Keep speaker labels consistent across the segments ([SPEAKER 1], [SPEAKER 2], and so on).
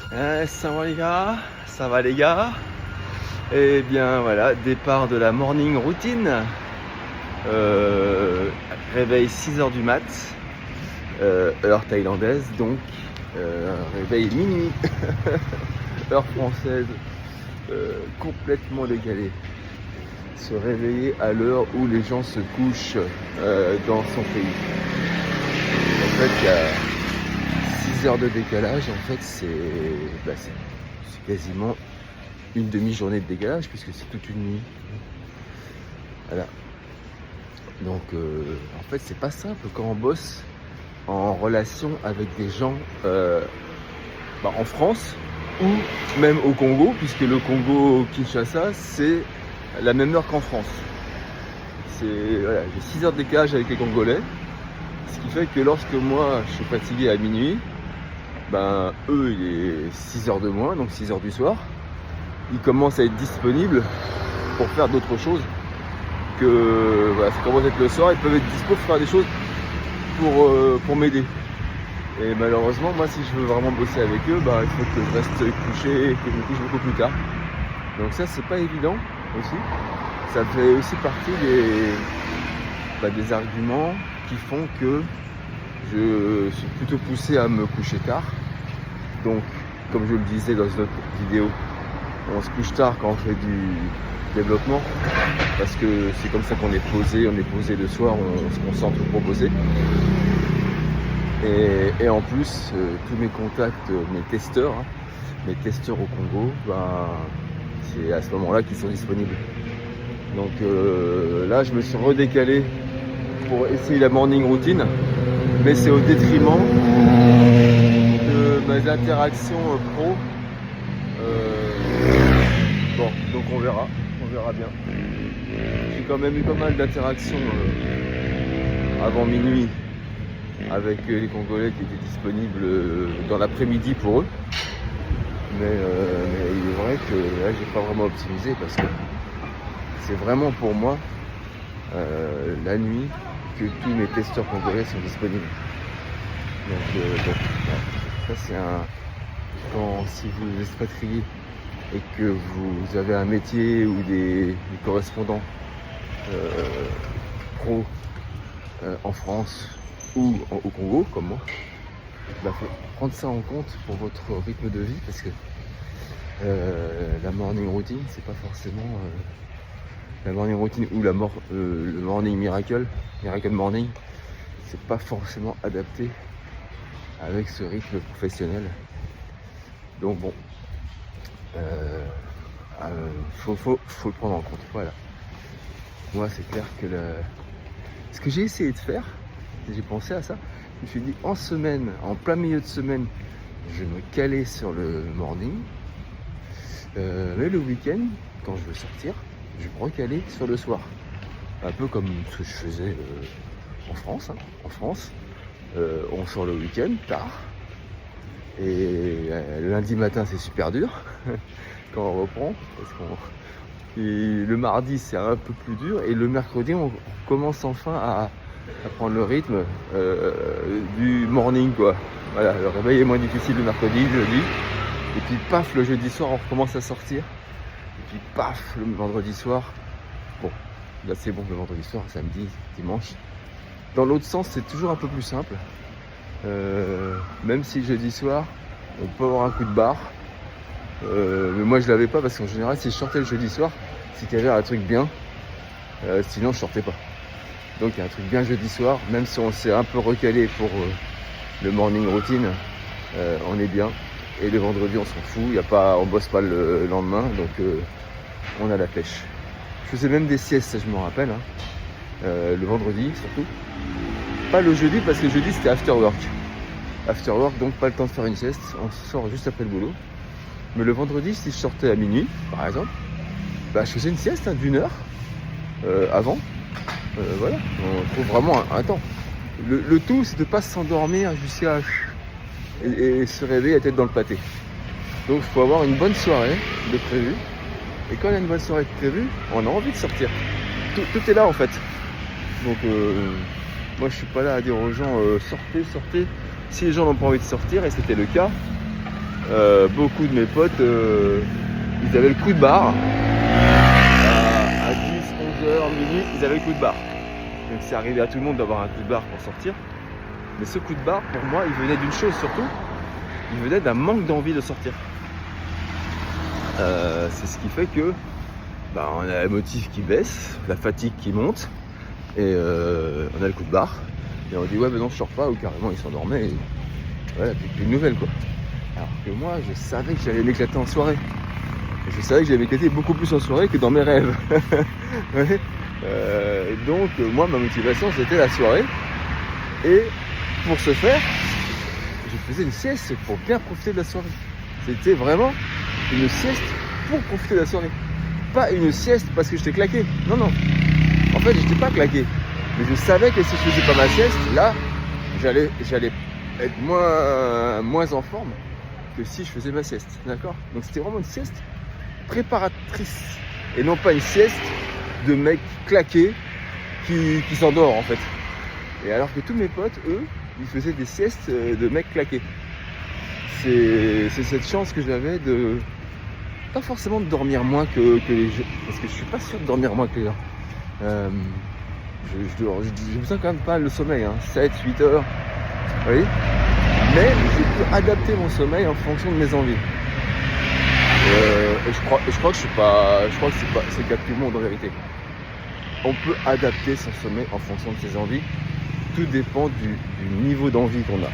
[SPEAKER 1] Ça va les gars? Ça va les gars? Eh bien voilà, départ de la morning routine. Réveil 6h du mat, heure thaïlandaise donc. Réveil minuit, heure française, complètement décalée. Se réveiller à l'heure où les gens se couchent dans son pays. En fait, il y a 6 heures de décalage, en fait, c'est quasiment une demi-journée de décalage puisque c'est toute une nuit. Voilà. Donc, en fait, c'est pas simple quand on bosse en relation avec des gens en France ou même au Congo, puisque le Congo-Kinshasa, c'est la même heure qu'en France. Voilà, j'ai 6 heures de décalage avec les Congolais, ce qui fait que lorsque moi je suis fatigué à minuit, eux il est 6 heures de moins, donc 6 heures du soir, ils commencent à être disponibles pour faire d'autres choses que ça commence à être le soir, ils peuvent être dispo pour faire des choses pour m'aider. Et malheureusement, moi si je veux vraiment bosser avec eux, il faut que je reste couché et que je me couche beaucoup plus tard. Donc ça c'est pas évident aussi. Ça fait aussi partie des arguments qui font que je suis plutôt poussé à me coucher tard. Donc, comme je le disais dans une autre vidéo, on se couche tard quand on fait du développement, parce que c'est comme ça qu'on est posé le soir, on se concentre pour bosser. Et en plus, tous mes contacts, mes testeurs au Congo, c'est à ce moment-là qu'ils sont disponibles. Donc là, je me suis redécalé pour essayer la morning routine, mais c'est au détriment de mes interactions pro. Donc on verra bien. J'ai quand même eu pas mal d'interactions avant minuit avec les Congolais qui étaient disponibles dans l'après-midi pour eux. Mais il est vrai que là, j'ai pas vraiment optimisé parce que c'est vraiment pour moi la nuit que tous mes testeurs congolais sont disponibles. Donc ça c'est si vous expatriez et que vous avez un métier ou des correspondants pro en France ou au Congo comme moi, faut prendre ça en compte pour votre rythme de vie parce que la morning routine c'est pas forcément la morning routine ou le morning miracle morning, c'est pas forcément adapté avec ce rythme professionnel. Donc bon, faut le prendre en compte. Voilà. Moi c'est clair que ce que j'ai essayé de faire, j'ai pensé à ça, je me suis dit en semaine, en plein milieu de semaine, je vais me caler sur le morning, mais le week-end, quand je veux sortir, je vais me recaler sur le soir. Un peu comme ce que je faisais en France. En France, on sort le week-end tard. Et le lundi matin, c'est super dur quand on reprend. Le mardi, c'est un peu plus dur. Et le mercredi, on commence enfin à prendre le rythme du morning, quoi. Voilà, le réveil est moins difficile le mercredi, le jeudi. Et puis paf, le jeudi soir, on recommence à sortir. Et puis paf, le vendredi soir. Bon, là c'est bon, le vendredi soir, samedi, dimanche. Dans l'autre sens, c'est toujours un peu plus simple. Même si le jeudi soir, on peut avoir un coup de barre. Mais moi je l'avais pas parce qu'en général, si je sortais le jeudi soir, c'est qu'il y avait un truc bien. Sinon, je sortais pas. Donc il y a un truc bien jeudi soir, même si on s'est un peu recalé pour le morning routine, on est bien. Et le vendredi, on s'en fout, on bosse pas le lendemain, donc on a la pêche. Je faisais même des siestes, je me rappelle, le vendredi surtout. Pas le jeudi, parce que le jeudi c'était after work. After work, donc pas le temps de faire une sieste, on sort juste après le boulot. Mais le vendredi, si je sortais à minuit, par exemple, je faisais une sieste d'une heure avant. Voilà, on trouve vraiment un temps. Le tout, c'est de pas s'endormir jusqu'à et se réveiller la tête dans le pâté. Donc il faut avoir une bonne soirée de prévu. Et quand on a une bonne soirée de prévu, on a envie de sortir. Tout est là en fait. Donc moi je suis pas là à dire aux gens sortez. Si les gens n'ont pas envie de sortir, et c'était le cas, beaucoup de mes potes, ils avaient le coup de barre. À 10, 11h, minuit, ils avaient le coup de barre. Donc c'est arrivé à tout le monde d'avoir un coup de barre pour sortir. Mais ce coup de barre, pour moi, il venait d'une chose surtout. Il venait d'un manque d'envie de sortir. C'est ce qui fait que on a le motif qui baisse, la fatigue qui monte, et on a le coup de barre. Et on dit ouais non je sors pas, ou carrément il s'endormait, et voilà, plus de nouvelles quoi. Alors que moi je savais que j'allais m'éclater en soirée. Et je savais que j'allais m'éclater beaucoup plus en soirée que dans mes rêves. Ouais. Donc moi ma motivation c'était la soirée. Et pour ce faire, je faisais une sieste pour bien profiter de la soirée. C'était vraiment une sieste pour profiter de la soirée. Pas une sieste parce que j'étais claqué. Non. En fait, j'étais pas claqué. Mais je savais que si je faisais pas ma sieste, là, j'allais être moins en forme que si je faisais ma sieste. D'accord ? Donc c'était vraiment une sieste préparatrice. Et non pas une sieste de mec claqué qui s'endort en fait. Et alors que tous mes potes, eux, ils faisaient des siestes de mecs claqués. C'est cette chance que j'avais de... Pas forcément de dormir moins que les gens. Parce que je suis pas sûr de dormir moins que les gens. J'ai besoin quand même pas le sommeil, 7, 8 heures. Oui. Mais je peux adapter mon sommeil en fonction de mes envies. Et je crois que c'est le cas de tout le monde en vérité. On peut adapter son sommeil en fonction de ses envies. Tout dépend du niveau d'envie qu'on a.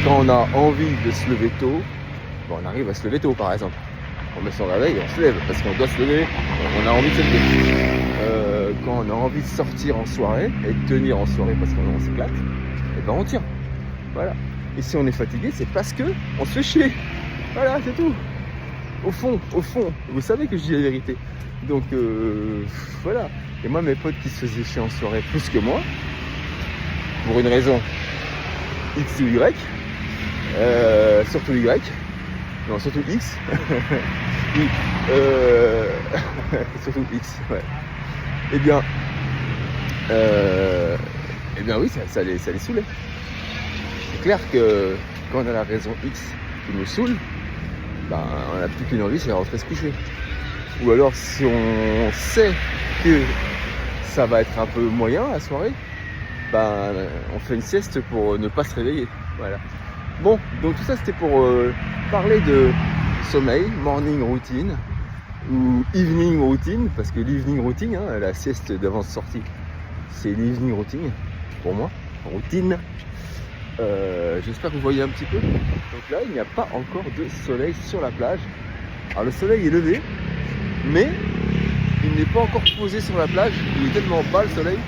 [SPEAKER 1] Quand on a envie de se lever tôt, on arrive à se lever tôt par exemple. On met son réveil et on se lève parce qu'on doit se lever, on a envie de se lever. Quand on a envie de sortir en soirée et de tenir en soirée parce qu'on s'éclate, et on tient. Voilà. Et si on est fatigué, c'est parce que on se fait chier. Voilà, c'est tout. Au fond, vous savez que je dis la vérité. Donc voilà. Et moi, mes potes qui se faisaient chier en soirée plus que moi, pour une raison X ou Y, surtout Y, non, surtout X, oui, surtout X, ouais. Eh bien oui, ça les saoulait. C'est clair que quand on a la raison X qui nous saoule, on n'a plus qu'une envie, c'est de rentrer se coucher. Ou alors si on sait que ça va être un peu moyen la soirée, on fait une sieste pour ne pas se réveiller. Voilà. Bon, donc tout ça c'était pour parler de sommeil, morning routine ou evening routine, parce que l'evening routine, la sieste d'avance sortie, c'est l'evening routine pour moi, routine. J'espère que vous voyez un petit peu. Donc là, il n'y a pas encore de soleil sur la plage. Alors le soleil est levé, mais il n'est pas encore posé sur la plage. Il est tellement bas le soleil.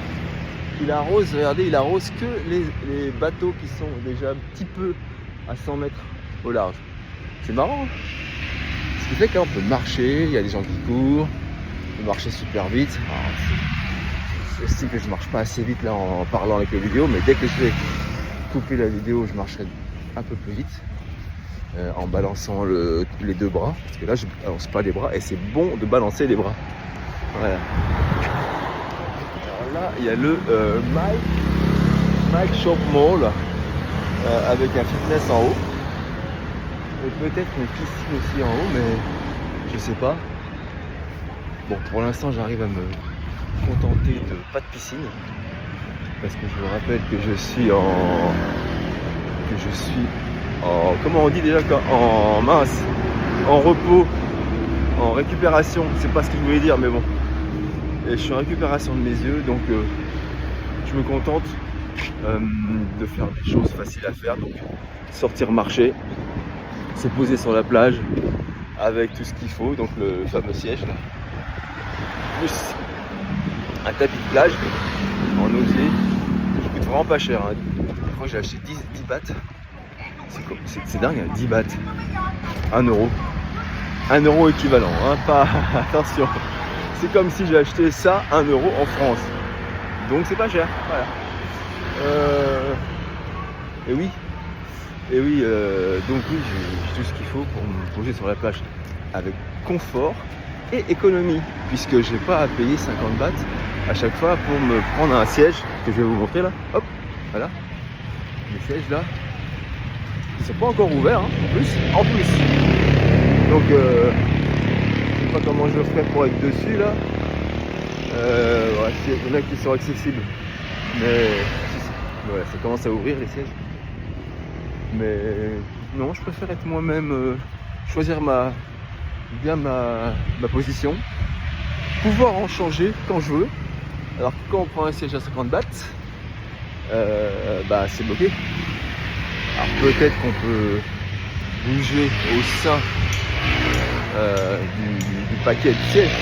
[SPEAKER 1] Il arrose, regardez, il arrose que les bateaux qui sont déjà un petit peu à 100 mètres au large. C'est marrant, hein. Ce qui fait qu'on peut marcher, il y a des gens qui courent, on peut marcher super vite. Je sais que je marche pas assez vite là en parlant avec la vidéo, mais dès que je vais couper la vidéo, je marcherai un peu plus vite en balançant les deux bras, parce que là je balance pas les bras et c'est bon de balancer les bras. Voilà. Alors là il y a le Mike Shop Mall avec un fitness en haut et peut-être une piscine aussi en haut, mais je sais pas. Bon, pour l'instant j'arrive à me contenter de pas de piscine, parce que je vous rappelle que je suis en comment on dit déjà, en repos, en récupération, c'est pas ce que je voulais dire, mais bon. Et je suis en récupération de mes yeux, donc je me contente de faire des choses faciles à faire, donc sortir marcher, se poser sur la plage avec tout ce qu'il faut, donc le fameux siège là, plus un tapis de plage en osier qui coûte vraiment pas cher, Je crois que j'ai acheté 10 bahts. C'est dingue, 10 bahts, 1 euro. 1 euro équivalent, pas attention. C'est comme si j'ai acheté ça 1 euro en France. Donc c'est pas cher, voilà. Et oui, donc oui, j'ai tout ce qu'il faut pour me poser sur la plage avec confort et économie, puisque j'ai pas à payer 50 bahts à chaque fois pour me prendre un siège que je vais vous montrer là. Hop, voilà. Les sièges là, sont pas encore ouverts, hein, en plus. Donc, je sais pas comment je ferai pour être dessus là. Ouais, il y en a qui sont accessibles, mais voilà, ça commence à ouvrir les sièges. Mais non, je préfère être moi-même, choisir ma position, pouvoir en changer quand je veux. Alors que quand on prend un siège à 50 bahts, bah c'est bloqué. Alors peut-être qu'on peut bouger au sein du paquet de sièges,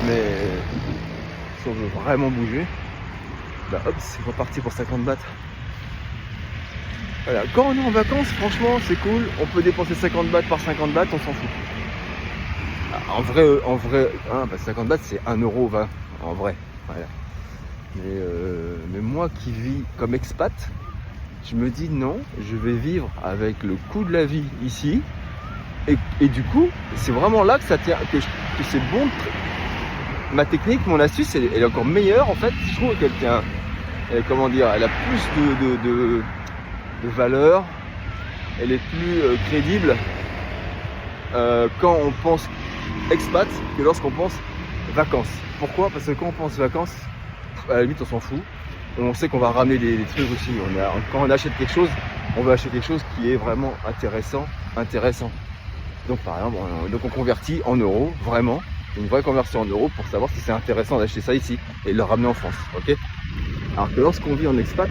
[SPEAKER 1] mais si on veut vraiment bouger, bah hop, c'est reparti pour 50 bahts. Voilà. Quand on est en vacances, franchement, c'est cool. On peut dépenser 50 bahts par 50 bahts, on s'en fout. En vrai, hein, bah 50 bahts, c'est 1,20€ en vrai. Voilà. Mais moi qui vis comme expat, je me dis non, je vais vivre avec le coût de la vie ici. Et du coup, c'est vraiment là que ça tient, que c'est bon. Ma technique, mon astuce, elle est encore meilleure en fait. Je trouve qu'elle tient, comment dire, elle a plus de valeur, elle est plus crédible quand on pense expat que lorsqu'on pense vacances. Pourquoi? Parce que quand on pense vacances, à la limite on s'en fout. On sait qu'on va ramener des trucs aussi. Quand on achète quelque chose, on veut acheter quelque chose qui est vraiment intéressant. Donc par exemple, on convertit en euros, vraiment, une vraie conversion en euros pour savoir si c'est intéressant d'acheter ça ici et de le ramener en France. Ok? Alors que lorsqu'on vit en expat,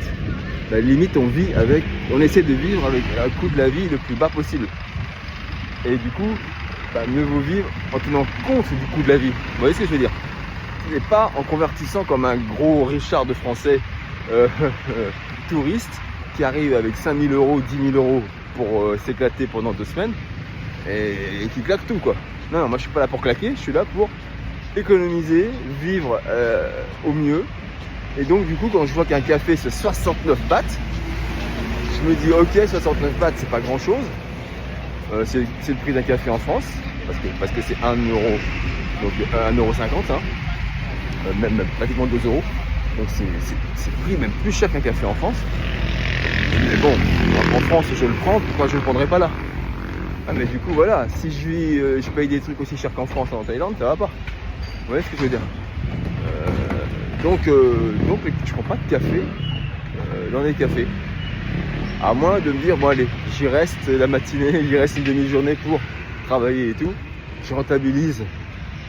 [SPEAKER 1] bah, limite on essaie de vivre avec un coût de la vie le plus bas possible. Et du coup, bah, mieux vaut vivre en tenant compte du coût de la vie. Vous voyez ce que je veux dire? Et pas en convertissant comme un gros Richard de français touriste qui arrive avec 5 000 €, 10 000 € pour s'éclater pendant 2 semaines et qui claque tout quoi. Non, moi je suis pas là pour claquer, je suis là pour économiser, vivre au mieux. Et donc du coup quand je vois qu'un café c'est 69 bahts, je me dis ok, 69 bahts c'est pas grand chose, c'est le prix d'un café en France, parce que c'est 1 €, donc 1,50 €, hein, même pratiquement 2 €, donc c'est le prix même plus cher qu'un café en France. Mais bon, en France je le prends, pourquoi je le prendrais pas là? Ah, mais du coup voilà, si je paye des trucs aussi chers qu'en France, en Thaïlande, ça va pas. Vous voyez ce que je veux dire? Donc je prends pas de café dans les cafés. À moins de me dire, bon allez, j'y reste la matinée, j'y reste une demi-journée pour travailler et tout. Je rentabilise.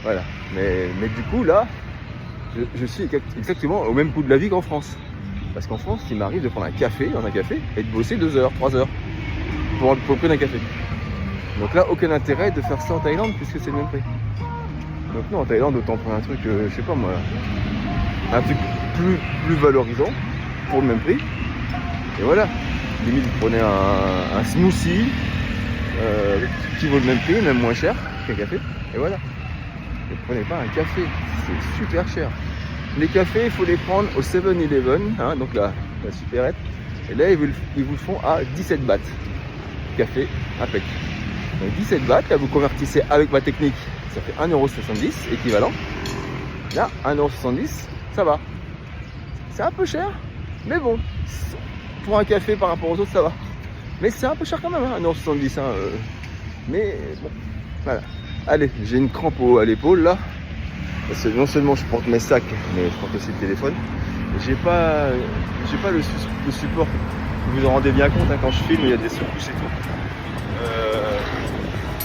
[SPEAKER 1] Voilà. Mais du coup là, je suis exactement au même coût de la vie qu'en France. Parce qu'en France, il m'arrive de prendre un café dans un café et de bosser 2 heures, 3 heures pour le prix d'un café. Donc là, aucun intérêt de faire ça en Thaïlande puisque c'est le même prix. Donc non, en Thaïlande, autant prendre un truc, je sais pas moi, un truc plus valorisant pour le même prix. Et voilà, limite vous prenez un smoothie qui vaut le même prix, même moins cher qu'un café. Et voilà. Ne prenez pas un café, c'est super cher. Les cafés, il faut les prendre au 7-Eleven, hein, donc la supérette. Et là, ils vous le font à 17 bahts. Café, impec. Donc 17 bahts, là vous convertissez avec ma technique, ça fait 1,70 € équivalent. Là, 1,70 €, ça va. C'est un peu cher, mais bon, pour un café par rapport aux autres, ça va. Mais c'est un peu cher quand même, hein, 1,70 €. Hein, mais bon, voilà. Allez, j'ai une crampe à l'épaule là. Parce que non seulement je porte mes sacs, mais je porte aussi le téléphone. J'ai pas le support. Vous vous en rendez bien compte, hein, quand je filme, il y a des secousses et tout.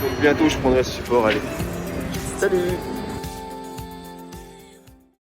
[SPEAKER 1] Donc bientôt je prendrai ce support. Allez, salut!